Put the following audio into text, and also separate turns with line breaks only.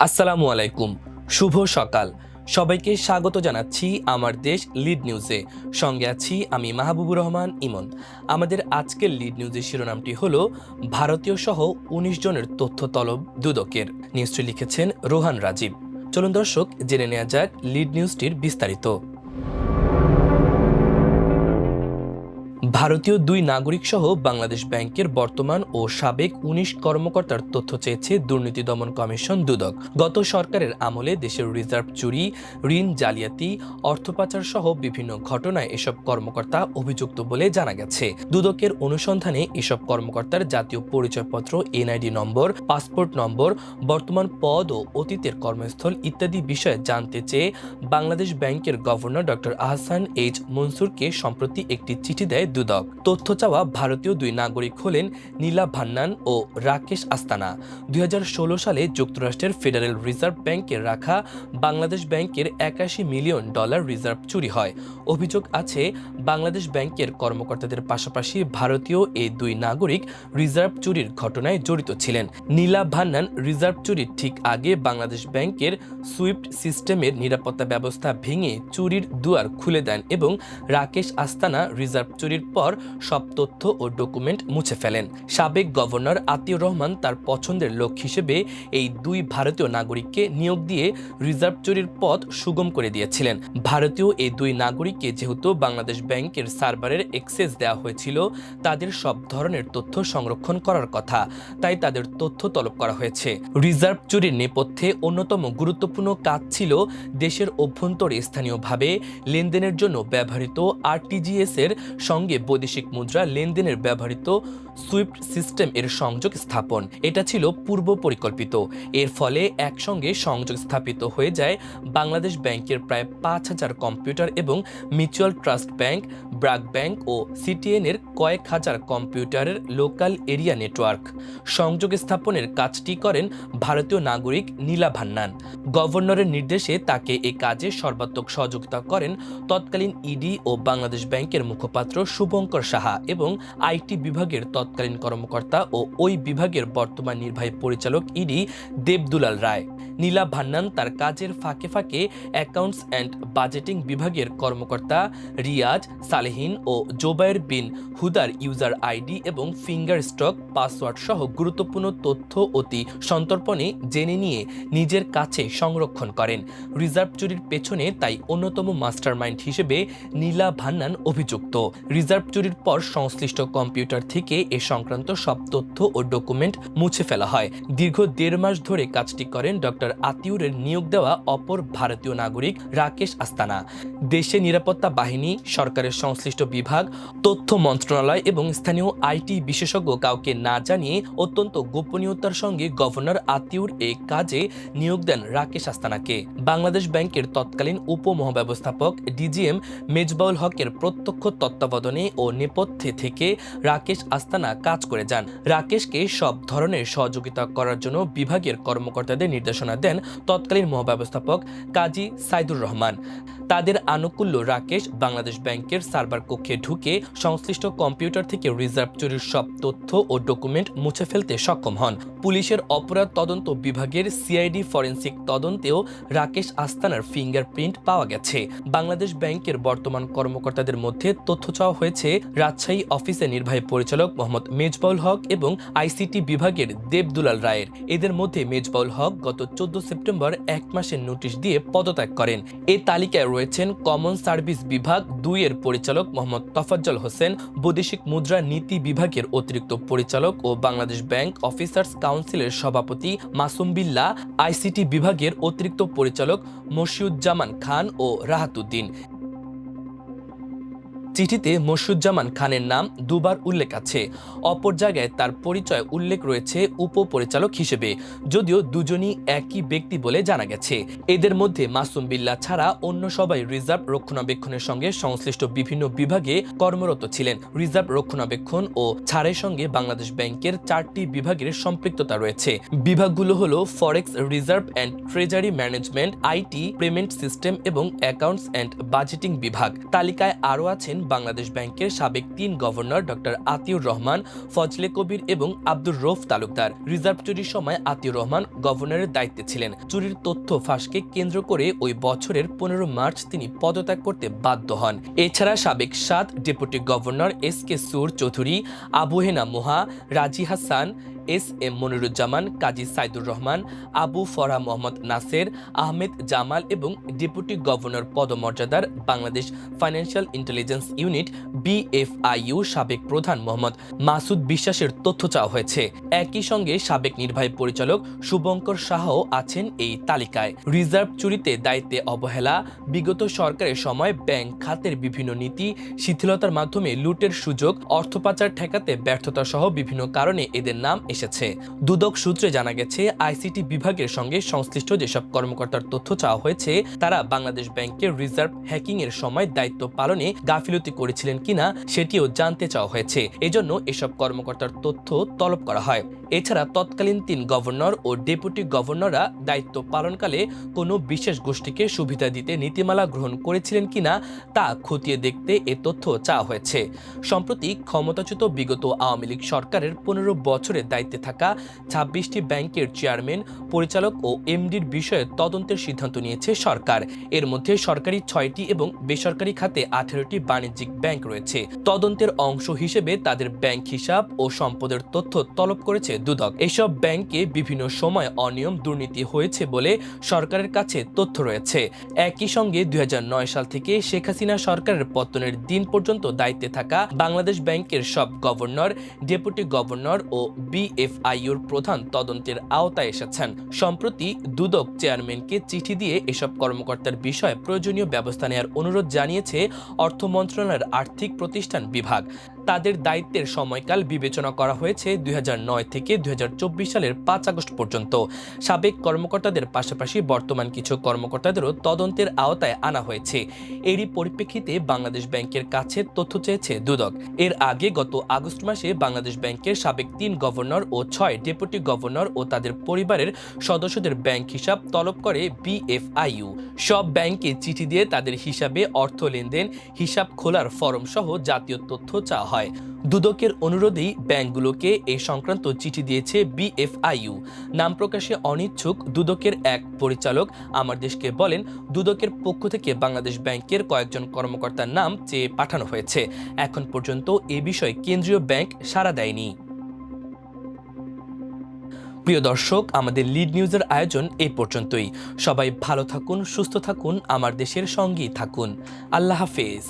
আসসালামু আলাইকুম, শুভ সকাল। সবাইকে স্বাগত জানাচ্ছি আমার দেশ লিড নিউজে। সঙ্গে আছি আমি মাহবুবুর রহমান ইমন। আমাদের আজকের লিড নিউজের শিরোনামটি হলো ভারতীয় সহ ১৯ জনের তথ্য তলব দুদকের। নিউজটি লিখেছেন রোহান রাজীব। চলুন দর্শক, জেনে নেওয়া যাক লিড নিউজটির বিস্তারিত। ভারতীয় ২ নাগরিক সহ বাংলাদেশ ব্যাংকের বর্তমান ও সাবেক ১৯ কর্মকর্তার তথ্য চেয়েছে দুর্নীতি দমন কমিশন দুদক। গত সরকারের আমলে দেশের রিজার্ভ চুরি, ঋণ জালিয়াতি, অর্থ পাচার সহ বিভিন্ন ঘটনায় এসব কর্মকর্তা অভিযুক্ত বলে জানা গেছে। দুদকের অনুসন্ধানে এসব কর্মকর্তার জাতীয় পরিচয়পত্র, এনআইডি নম্বর, পাসপোর্ট নম্বর, বর্তমান পদ ও অতীতের কর্মস্থল ইত্যাদি বিষয়ে জানতে চেয়ে বাংলাদেশ ব্যাংকের গভর্নর ডক্টর আহসান এইচ মনসুরকে সম্প্রতি একটি চিঠি দেয় দুদক। তথ্য চাওয়া ভারতীয় ২ নাগরিক হলেন নীলা ভান্নান ও রাকেশ আস্তানা। ২০১৬ সালে যুক্তরাষ্ট্রের ফেডারেল রিজার্ভ ব্যাংকে রাখা বাংলাদেশ ব্যাংকের $৮১ মিলিয়ন রিজার্ভ চুরি হয়। অভিযোগ আছে বাংলাদেশ ব্যাংকের কর্মকর্তাদের পাশাপাশি ভারতীয় এই ২ নাগরিক রিজার্ভ চুরির ঘটনায় জড়িত ছিলেন। নীলা ভান্নান রিজার্ভ চুরির ঠিক আগে বাংলাদেশ ব্যাংকের সুইফট সিস্টেমের নিরাপত্তা ব্যবস্থা ভেঙে চুরির দুয়ার খুলে দেন এবং রাকেশ আস্তানা রিজার্ভ চুরির পর সব তথ্য ও ডকুমেন্ট মুছে ফেলেন। সাবেক গভর্নর আতিউর রহমান তার পছন্দের লোক হিসেবে এই ২ ভারতীয় নাগরিককে নিয়োগ দিয়ে রিজার্ভ চুরির পথ সুগম করে দিয়েছিলেন। ভারতীয় এই ২ নাগরিককে যেহেতু বাংলাদেশ ব্যাংকের সার্ভারের অ্যাক্সেস দেওয়া হয়েছিল, তাদের সব ধরনের তথ্য সংরক্ষণ করার কথা, তাই তাদের তথ্য তলব করা হয়েছে। রিজার্ভ চুরির নেপথ্যে অন্যতম গুরুত্বপূর্ণ কাজ ছিল দেশের অভ্যন্তরে স্থানীয়ভাবে লেনদেনের জন্য ব্যবহৃত আরটিজিএস এর সঙ্গে বৈদেশিক মুদ্রা লেনদেনের ব্যবহৃত সুইফট সিস্টেম এর সংযোগ স্থাপন। এটা ছিল পূর্ব পরিকল্পিত। এর ফলে একসঙ্গে সংযোগ স্থাপিত হয়ে যায় বাংলাদেশ ব্যাংকের প্রায় ৫,০০০ কম্পিউটার এবং Mutual Trust Bank, BRAC Bank ও সিটিএন এর কয়েক হাজার কম্পিউটারের লোকাল এরিয়া নেটওয়ার্ক। সংযোগ স্থাপনের কাজটি করেন ভারতীয় নাগরিক নীলা ভান্নান। গভর্নরের নির্দেশে তাকে এ কাজে সর্বাত্মক সহযোগিতা করেন তৎকালীন ইডি ও বাংলাদেশ ব্যাংকের মুখপাত্র শুভঙ্কর সাহা এবং আইটি বিভাগের তৎকালীন কর্মকর্তা ও ওই বিভাগের বর্তমান নির্বাহী পরিচালক ইডি দেবদুলাল রায়। নীলা ভান্নান তার কাজের ফাঁকে ফাঁকে অ্যাকাউন্টস অ্যান্ড বাজেটিং বিভাগের কর্মকর্তা রিয়াজ সালেহিন ও জোবায়ের বিন হুদার ইউজার আইডি এবং ফিঙ্গার স্ট্রোক পাসওয়ার্ড সহ গুরুত্বপূর্ণ তথ্য অতি সন্তর্পণে জেনে নিয়ে নিজের কাছে সংরক্ষণ করেন। রিজার্ভ চুরির পেছনে তাই অন্যতম মাস্টারমাইন্ড হিসেবে নীলা ভান্নান অভিযুক্ত। রিজার্ভ চুরির পর সংশ্লিষ্ট কম্পিউটার থেকে এ সংক্রান্ত সব তথ্য ও ডকুমেন্ট মুছে ফেলা হয়। দীর্ঘ ১.৫ মাস ধরে কাজটি করেন ডক্টর আতিউরের নিয়োগ দেওয়া অপর ভারতীয় নাগরিক রাকেশ আস্তানা। দেশের নিরাপত্তা বাহিনী, সরকারের সংশ্লিষ্ট বিভাগ, তথ্য মন্ত্রণালয় এবং স্থানীয় আইটি বিশেষজ্ঞ কাউকে না জানিয়ে অত্যন্ত গোপনীয়তার সঙ্গে গভর্নর আতিউর এই কাজে নিয়োগ দেন রাকেশ আস্তানাকে। বাংলাদেশ ব্যাংকের তৎকালীন উপমহাব্যবস্থাপক ডিজিএম মেজবাউল হকের প্রত্যক্ষ তত্ত্বাবধানে ও নেপথ্যে থেকে রাকেশ আস্তানা কাজ করে যান। রাকেশকে সব ধরনের সহযোগিতা করার জন্য বিভাগের কর্মকর্তাদের নির্দেশনা দেন তৎকালীন মহাব্যবস্থাপক কাজী সাইদুর রহমান। তাদের আনুকূল্য রাকেশ বাংলাদেশ ব্যাংকের সার্ভার কক্ষে ঢুকে সংশ্লিষ্ট কম্পিউটার থেকে রিজার্ভ চুরির সব তথ্য ও ডকুমেন্ট মুছে ফেলতে সক্ষম হন। পুলিশের অপরাধ তদন্ত বিভাগের সিআইডি ফরেনসিক তদন্তেও রাকেশ আস্তানার ফিঙ্গারপ্রিন্ট পাওয়া গেছে। বাংলাদেশ ব্যাংকের বর্তমান কর্মকর্তাদের মধ্যে তথ্য চাওয়া হয়েছে রাজশাহী অফিসের নির্বাহী পরিচালক মোহাম্মদ মেজবাউল হক এবং আইসিটি বিভাগের দেবদুলাল রায়ের। এদের মধ্যে মেজবাউল হক গত ১৪ সেপ্টেম্বর ১ মাসের নোটিশ দিয়ে পদত্যাগ করেন। এই তালিকায় রয়েছেন কমন সার্ভিস বিভাগ ২ এর পরিচালক মোহাম্মদ তফাজ্জল হোসেন, বৈদেশিক মুদ্রা নীতি বিভাগের অতিরিক্ত পরিচালক ও বাংলাদেশ ব্যাংক অফিসার্স কাউন্সিলের সভাপতি মাসুম বিল্লাহ, আইসিটি বিভাগের অতিরিক্ত পরিচালক মশিউজ্জামান খান ও রাহাতুদ্দিন। চিঠিতে মশিউজ্জামান খানের নাম দুবার উল্লেখ আছে। অপর জায়গায় তার পরিচয় উল্লেখ রয়েছে উপপরিচালক হিসেবে, যদিও দুজনই একই ব্যক্তি বলে জানা গেছে। এদের মধ্যে মাসুম বিল্লাহ ছাড়া অন্য সবাই রিজার্ভ রক্ষণাবেক্ষণের সঙ্গে সংশ্লিষ্ট বিভিন্ন বিভাগে কর্মরত ছিলেন। রিজার্ভ রক্ষণাবেক্ষণ ও ছাড়ের সঙ্গে বাংলাদেশ ব্যাংকের 4টি বিভাগের সম্পৃক্ততা রয়েছে। বিভাগগুলো হলো ফরেক্স reserve and treasury management, IT, payment system এবং অ্যাকাউন্টস অ্যান্ড বাজেটিং বিভাগ। তালিকায় আরও আছেন বাংলাদেশ ব্যাংকের সাবেক ৩ গভর্নর ডক্টর আতিউর রহমান, ফজলে কবির এবং আব্দুর রউফ তালুকদার। রিজার্ভ চুরির সময় আতিউর রহমান গভর্নরের দায়িত্বে ছিলেন। চুরির তথ্য ফাঁসকে কেন্দ্র করে ওই বছরের ১৫ মার্চ তিনি পদত্যাগ করতে বাধ্য হন। এছাড়া সাবেক ৭ ডেপুটি গভর্নর এস.কে সুর চৌধুরী, আবু হেনা মোহা, রাজি হাসান, এস.এম মনিরুজ্জামান, কাজী সাইদুর রহমান, আবু ফরহা মোহাম্মদ নাসের, আহমেদ জামাল এবং ডেপুটি গভর্নর পদমর্যাদার Bangladesh financial intelligence unit BFIU সাবেক প্রধান মোহাম্মদ মাসুদ বিশ্বাসের তথ্য চাওয়া হয়েছে। একই সঙ্গে সাবেক নির্বাহী পরিচালক শুভঙ্কর সাহাও আছেন এই তালিকায়। রিজার্ভ চুরিতে দায়িত্বে অবহেলা, বিগত সরকারের সময় ব্যাংক খাতের বিভিন্ন নীতি শিথিলতার মাধ্যমে লুটের সুযোগ, অর্থ পাচার ঠেকাতে ব্যর্থতা সহ বিভিন্ন কারণে এদের নাম এসেছে। দুদক সূত্রে জানা গেছে, আইসিটি বিভাগের সঙ্গে সংশ্লিষ্ট যেসব কর্মকর্তার তথ্য চাওয়া হয়েছে তারা বাংলাদেশ ব্যাংকের রিজার্ভ হ্যাকিং এর সময় দায়িত্ব পালনে গাফিলতি করেছিলেন কিনা সেটিও জানতে চাওয়া হয়েছে। এজন্য এসব কর্মকর্তার তথ্য তলব করা হয়। এছাড়া তৎকালীন ৩ গভর্নর ও ডেপুটি গভর্নররা দায়িত্ব পালনকালে কোনো বিশেষ গোষ্ঠীকে সুবিধা দিতে নীতিমালা গ্রহণ করেছিলেন কিনা তা খতিয়ে দেখতে এ তথ্য চাওয়া হয়েছে। সম্প্রতি ক্ষমতাচ্যুত বিগত আওয়ামী লীগ সরকারের ১৫ বছরের দায়িত্বে থাকা ২৬টি ব্যাংকের চেয়ারম্যান, পরিচালক ও এমডির বিষয়ে তদন্তের সিদ্ধান্ত নিয়েছে সরকার। এর মধ্যে সরকারি ৬টি এবং বেসরকারি খাতে ১৮টি বাণিজ্যিক ব্যাংক রয়েছে। তদন্তের অংশ হিসেবে তাদের ব্যাংক হিসাব ও সম্পদের তথ্য তলব করেছে দুদক। এসব ব্যাংকে বিভিন্ন সময় অনিয়ম দুর্নীতি হয়েছে বলে সরকারের কাছে তথ্য রয়েছে। একই সঙ্গে ২০০৯ সাল থেকে শেখ হাসিনা সরকারের পতনের দিন পর্যন্ত দায়িত্বে থাকা বাংলাদেশ ব্যাংকের সব গভর্নর, ডেপুটি গভর্নর ও BFIUর প্রধান তদন্তের আওতায় এসেছেন। সম্প্রতি দুদক চেয়ারম্যানকে চিঠি দিয়ে এসব কর্মকর্তার বিষয়ে প্রয়োজনীয় ব্যবস্থা নেওয়ার অনুরোধ জানিয়েছে অর্থ মন্ত্রণালয়ের আর্থিক প্রতিষ্ঠান বিভাগ। তাদের দায়িত্বের সময়কাল বিবেচনা করা হয়েছে ২০০৯ থেকে ২০২৪ সালের ৫ আগস্ট পর্যন্ত। সাবেক কর্মকর্তাদের পাশাপাশি বর্তমান কিছু কর্মকর্তাদেরও তদন্তের আওতায় আনা হয়েছে। এরই পরিপ্রেক্ষিতে বাংলাদেশ ব্যাংকের কাছে তথ্য চেয়েছে দুদক। এর আগে গত আগস্ট মাসে বাংলাদেশ ব্যাংকের সাবেক ৩ গভর্নর ও ৬ ডেপুটি গভর্নর ও তাদের পরিবারের সদস্যদের ব্যাংক হিসাব তলব করে BFIU। সব ব্যাংকে চিঠি দিয়ে তাদের হিসাবে অর্থ লেনদেন, হিসাব খোলার ফরম সহ জাতীয় তথ্য চাওয়া হয়। দুদকের অনুরোধেই ব্যাংকগুলোকে এই সংক্রান্ত চিঠি দিয়েছে BFIU। নাম প্রকাশে অনিচ্ছুক দুদকের এক পরিচালক আমার দেশকে বলেন, দুদকের পক্ষ থেকে বাংলাদেশ ব্যাংকের কয়েকজন কর্মকর্তার নাম চেয়ে পাঠানো হয়েছে। এখন পর্যন্ত এ বিষয়ে কেন্দ্রীয় ব্যাংক সাড়া দেয়নি। প্রিয় দর্শক, আমাদের লিড নিউজের আয়োজন এই পর্যন্তই। সবাই ভালো থাকুন, সুস্থ থাকুন, আমার দেশের সঙ্গেই থাকুন। আল্লাহ হাফেজ।